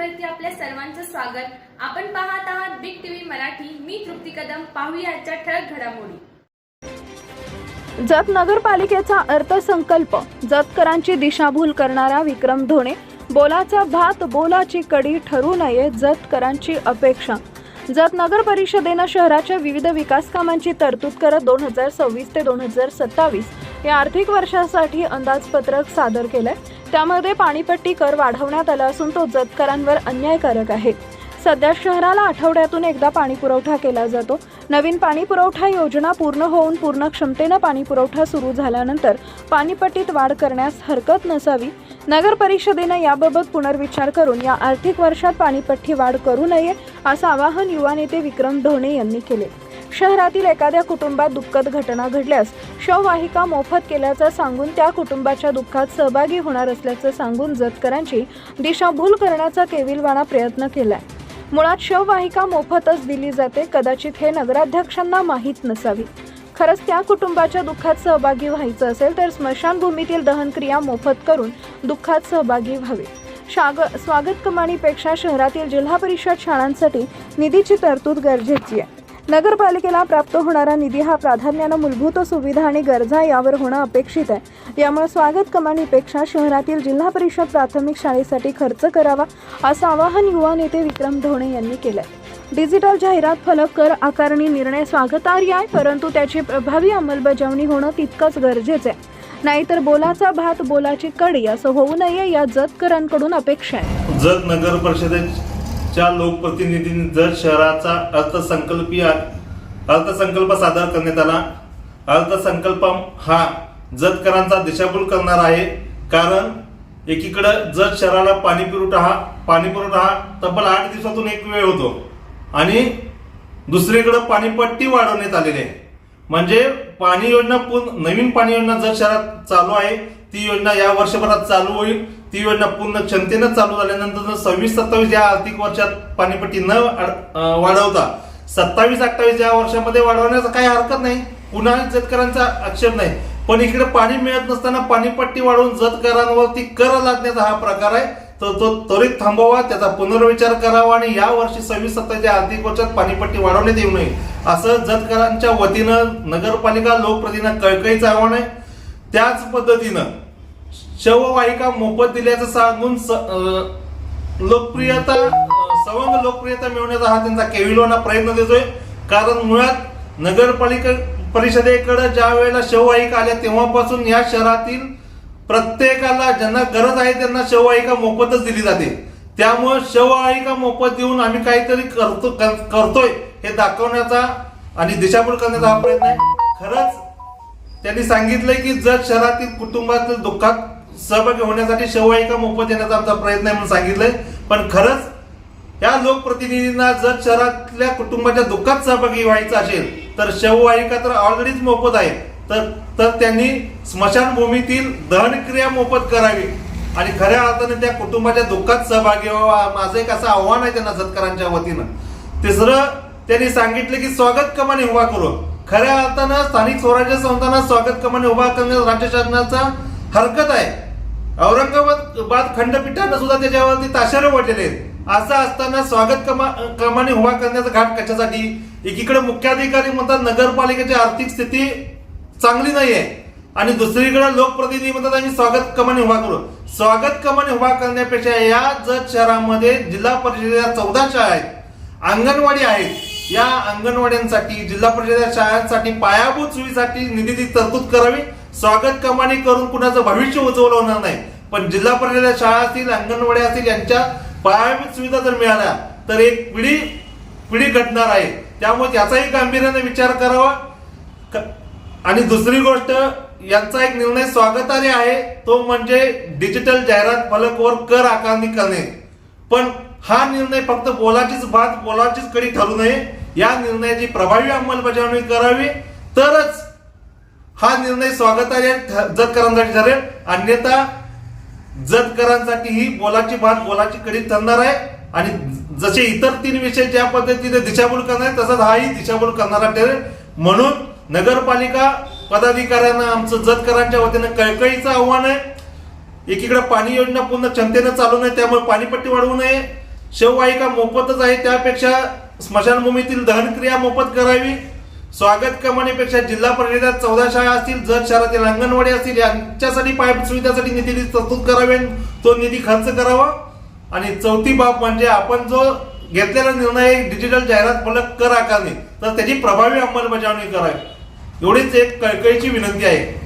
चॅनलवरती आपल्या सर्वांचं स्वागत। आपण पाहत आहात बिग टीव्ही मराठी। मी तृप्ती कदम। पाहूया आजच्या ठळक घडामोडी। जत नगरपालिकेचा अर्थसंकल्प, जतकरांची दिशाभूल करणारा विक्रम धोणे, बोलाचा भात बोलाची कडी ठरू नये जतकरांची अपेक्षा। जत नगर परिषदेने शहराच्या विविध विकास कामांची तरतूद करत 2026 ते 2027 या आर्थिक वर्षासाठी अंदाजपत्रक सादर केले। त्यामध्ये पाणीपट्टी कर वाढवण्यात आला असून तो जतकरांवर अन्यायकारक आहे। सध्या शहराला आठवड्यातून एकदा पाणी पुरवठा केला जातो। नवीन पाणी पुरवठा योजना पूर्ण होऊन पूर्ण क्षमतेने पाणी पुरवठा सुरू झाल्यानंतर पाणीपट्टीत वाढ करण्यास हरकत नसावी। नगर परिषदेने याबाबत पुनर्विचार करून या आर्थिक वर्षात पाणीपट्टी वाढ करू नये असं आवाहन युवा नेते विक्रम धोणे यांनी केले। शहरातील एखाद्या कुटुंबात दुःखद घटना घडल्यास शववाहिका मोफत केल्याचं सांगून त्या कुटुंबाच्या दुःखात सहभागी होणार असल्याचं सांगून जतकरांची दिशाभूल करण्याचा केविलवाणा प्रयत्न केलाय। मुळात शववाहिका मोफतच दिली जाते, कदाचित हे नगराध्यक्षांना माहीत नसावी। खरंच त्या कुटुंबाच्या दुःखात सहभागी व्हायचं असेल तर स्मशानभूमीतील दहनक्रिया मोफत करून दुःखात सहभागी व्हावे। स्वागत कमानीपेक्षा शहरातील जिल्हा परिषद शाळांसाठी निधीची तरतूद गरजेची आहे। नगरपालिकेला प्राप्त होणारा निधी हा प्राधान्याने मूलभूत सुविधा आणि गरजा यावर होणं अपेक्षित आहे। यामुळे स्वागत कमानीपेक्षा शहरातील जिल्हा परिषद प्राथमिक शाळेसाठी खर्च करावा असं आवाहन युवा नेते विक्रम धोणे यांनी केलंय। डिजिटल जाहिरात फलक कर आकारणी निर्णय स्वागतार्ह आहे, परंतु त्याची प्रभावी अंमलबजावणी होणं तितकंच गरजेचं आहे। नाहीतर बोलाचा भात बोलाची कडी असं होऊ नये या जतकरांकडून अपेक्षा आहे। जत नगर परिषदेच्या लोकप्रतिनिधींनी जत शहराचा अर्थसंकल्प सादर करण्यात आला। अर्थसंकल्प हा जतकरांचा दिशाभूल करणार आहे, कारण एकीकडे जत शहराला पाणी पुरवठा तब्बल 8 दिवसातून एक वेळ होतो आणि दुसरीकडे पाणीपट्टी वाढवण्यात आलेली आहे। म्हणजे पाणी योजना नवीन पाणी योजना जत शहरात चालू आहे, ती योजना या वर्षभरात चालू होईल। ती योजना पूर्ण क्षमतेने चालू झाल्यानंतर 26-27 या आर्थिक वर्षात पाणीपट्टी न वाढवता 27-28 या वर्षामध्ये वाढवण्याचा काही हरकत नाही, पुन्हा जतकरांचा आक्षेप नाही। पण इकडे पाणी मिळत नसताना पाणीपट्टी वाढवून जतकरांवरती कर लादण्याचा हा प्रकार आहे, तर तो त्वरित थांबवा, त्याचा पुनर्विचार करावा आणि या वर्षी 26-27 या आर्थिक वर्षात पाणीपट्टी वाढवण्यात येऊ नये असं जतकरांच्या वतीनं नगरपालिका लोकप्रतिनिधींना कळकळीचं आव्हान आहे। त्याच पद्धतीनं शववाहिका मोफत दिल्याचं सांगून सवंग लोकप्रियता मिळवण्याचा हा त्यांचा केविलवाणा प्रयत्न देतोय। कारण मुळात नगरपालिका परिषदेकडे ज्या वेळेला शववाहिका आल्या तेव्हापासून या शहरातील प्रत्येकाला ज्यांना गरज आहे त्यांना शववाहिका मोफतच दिली जाते। त्यामुळे शववाहिका मोफत देऊन आम्ही काहीतरी करतोय हे दाखवण्याचा आणि दिशाभूल करण्याचा हा प्रयत्न आहे। खरंच त्यांनी सांगितलंय की जत शहरातील कुटुंबातील दुःखात सहभागी होण्यासाठी शववाहिका मोफत देण्याचा आमचा प्रयत्न आहे म्हणून सांगितलंय। पण खरंच या लोकप्रतिनिधींना जत शहरातल्या कुटुंबाच्या दुःखात सहभागी व्हायचं असेल तर शववाहिका तर ऑलरेडीच मोफत आहे, तर त्यांनी स्मशानभूमीतील दहनक्रिया मोफत करावी आणि खऱ्या अर्थाने त्या कुटुंबाच्या दुःखात सहभागी व्हावा, माझं एक असं आव्हान आहे त्यांना जतकरांच्या वतीनं। तिसरं त्यांनी सांगितलं की स्वागत कमानी उभा करू। खऱ्या अर्थानं स्थानिक स्वराज्य संस्थांना स्वागत कमानी उभा करण्यास राज्य शासनाचा हरकत आहे। औरंगाबाद खंडपीठानं सुद्धा त्याच्यावरती ताशेरे ओढलेले आहेत। असं असताना स्वागत कमानी उभा करण्याचा घाट कशासाठी? एकीकडे मुख्याधिकारी म्हणतात नगरपालिकेची आर्थिक स्थिती चांगली नाहीये आणि दुसरीकडे लोकप्रतिनिधी म्हणतात आम्ही स्वागत कमानी उभा करू। स्वागत कमानी उभा करण्यापेक्षा या जत शहरामध्ये जिल्हा परिषदेच्या 14 शाळा आहेत, अंगणवाडी आहेत। या अंगणवाड्यांसाठी जिल्हा परिषद शाळांसाठी पायाभूत सुविधेसाठी निधीची तरतूद करावी। स्वागत कमानी करून कुणाचं भविष्य उज्ज्वल होणार नाही, पण जिल्हा परिषद शाळा असतील, अंगणवाड्या असतील, यांच्या पायाभूत सुविधा जर मिळाल्या तर एक पिढी घडणार आहे। त्यामुळे त्याचाही गांभीर्याने विचार करावा। आणि दुसरी गोष्ट, यांचा एक निर्णय स्वागतार्ह आहे, तो म्हणजे डिजिटल जाहिरात फलकवर कर आकारणी करणे। पण हा निर्णय फक्त बोलाचीच भात बोलाचीच कडी ठरू नये, या निर्णयाची प्रभावी अंमलबजावणी करावी, तरच हा निर्णय स्वागतार्ह जतकरांसाठी ठरेल। अन्यथा जतकरांसाठी ही बोलाची भात बोलाची कडी ठरणार आहे आणि जसे इतर 3 विषय ज्या पद्धतीने दिशाभूल करणार आहे तसंच हाही दिशाभूल करणारा ठरेल। म्हणून नगरपालिका पदाधिकाऱ्यांना आमचं जतकरांच्या वतीनं कळकळीचं आव्हान आहे। एकीकडे पाणी योजना पूर्ण क्षमतेने चालू नाही, त्यामुळे पाणीपट्टी वाढवू नये, शववाहिका मोफतच आहे, त्यापेक्षा स्मशानभूमीतील दहनक्रिया मोफत करावी. स्वागत कमानीपेक्षा जिल्हा परिषदेत 14 शाळा असतील, जत शहरातील अंगणवाडी असतील, यांच्यासाठी पायाभूत सुविधासाठी निधीची तरतूद करावी, तो निधी खर्च करावा. आणि चौथी बाब म्हणजे आपण जो घेतलेला निर्णय डिजिटल जाहिरात फलक कर आकारणे, तर त्याची प्रभावी अंमलबजावणी करावी. एवढीच एक कळकळीची विनंती आहे.